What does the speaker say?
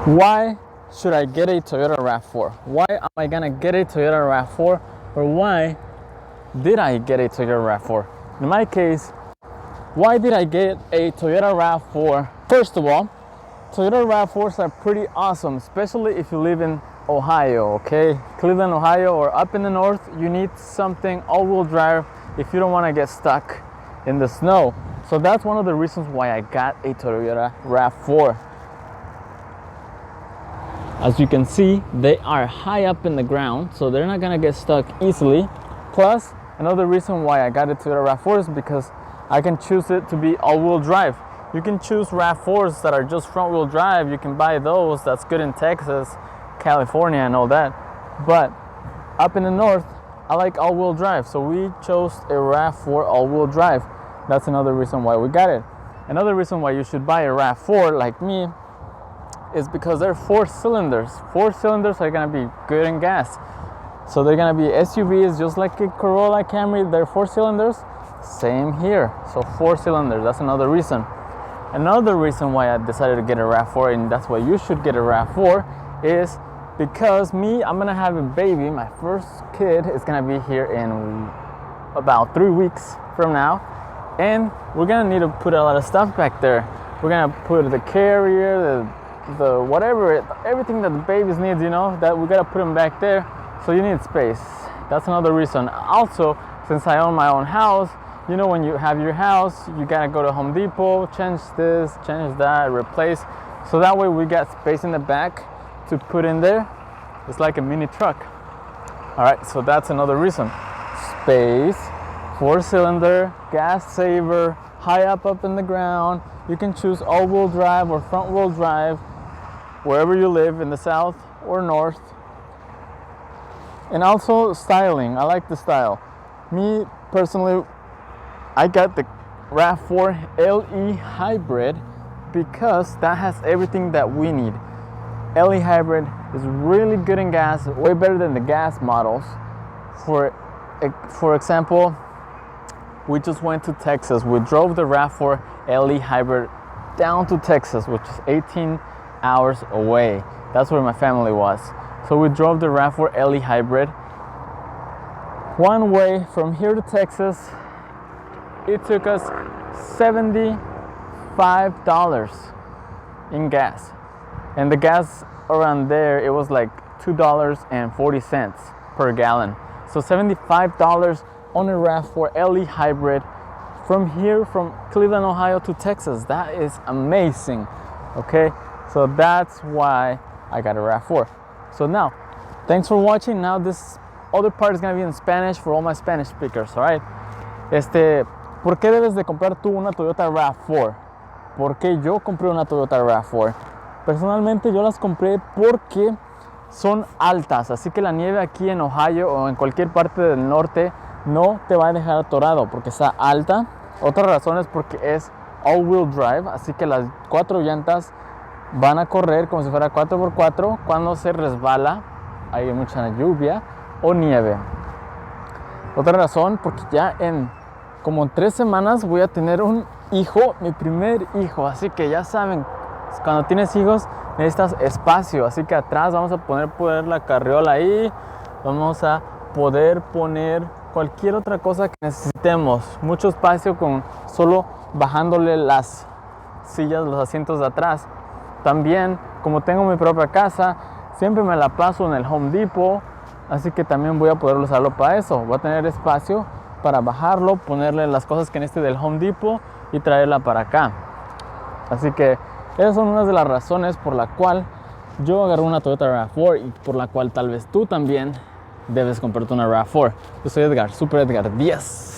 Why should I get a Toyota RAV4? Why am I gonna get a Toyota RAV4? Or why did I get a Toyota RAV4? In my case, why did I get a Toyota RAV4? First of all, Toyota RAV4s are pretty awesome, especially if you live in Ohio, okay? Cleveland, Ohio, or up in the north, you need something all-wheel drive if you don't want to get stuck in the snow. So that's one of the reasons why I got a Toyota RAV4. As you can see, they are high up in the ground, so they're not gonna get stuck easily. Plus, another reason why I got a Toyota RAV4 is because I can choose it to be all-wheel drive. You can choose RAV4s that are just front-wheel drive. You can buy those. That's good in Texas, California, and all that. But up in the north, I like all-wheel drive, so we chose a RAV4 all-wheel drive. That's another reason why we got it. Another reason why you should buy a RAV4 like me is because they're 4 cylinders. 4 cylinders are gonna be good in gas. So they're gonna be SUVs, just like a Corolla, Camry. They're 4 cylinders. Same here. So 4 cylinders. That's another reason. Another reason why I decided to get a RAV4, and that's why you should get a RAV4, is because I'm gonna have a baby. My first kid is gonna be here in about 3 weeks from now, and we're gonna need to put a lot of stuff back there. We're gonna put the carrier, the whatever, everything that the babies need, you know, that we gotta put them back there. So you need space. That's another reason. Also, since I own my own house, you know, when you have your house, you gotta go to Home Depot, change this, change that, replace. So that way we got space in the back to put in there. It's like a mini truck. All right, so that's another reason. Space, 4-cylinder, gas saver, high up in the ground. You can choose all-wheel drive or front-wheel drive wherever you live, in the south or north. And also styling. I like the style. Me personally, I got the RAV4 Le Hybrid because that has everything that we need. Le Hybrid is really good in gas, way better than the gas models. For example, we just went to Texas. We drove the RAV4 Le Hybrid down to Texas, which is 18 hours away. That's where my family was. So we drove the RAV4 Le Hybrid one way from here to Texas. It took us $75 in gas. And the gas around there, it was like $2.40 per gallon. So $75 on a RAV4 Le Hybrid from here, from Cleveland, Ohio to Texas. That is amazing, okay? So that's why I got a RAV4. So now, thanks for watching. Now this other part is gonna be in Spanish for all my Spanish speakers, all right? ¿Por qué debes de comprar tú una Toyota RAV4? ¿Por qué yo compré una Toyota RAV4? Personalmente yo las compré porque son altas, así que la nieve aquí en Ohio o en cualquier parte del norte no te va a dejar atorado porque está alta. Otra razón es porque es all-wheel drive, así que las 4 llantas van a correr como si fuera 4x4 cuando se resbala, hay mucha lluvia o nieve. Otra razón, porque ya en como 3 semanas voy a tener un hijo, mi primer hijo, así que ya saben, cuando tienes hijos necesitas espacio, así que atrás vamos a poner la carriola ahí, vamos a poder poner cualquier otra cosa que necesitemos, mucho espacio con solo bajándole las sillas, los asientos de atrás. También, como tengo mi propia casa, siempre me la paso en el Home Depot, así que también voy a poder usarlo para eso. Voy a tener espacio para bajarlo, ponerle las cosas que necesite del Home Depot y traerla para acá. Así que esas son unas de las razones por la cual yo agarré una Toyota RAV4 y por la cual tal vez tú también debes comprarte una RAV4. Yo soy Edgar, Super Edgar 10.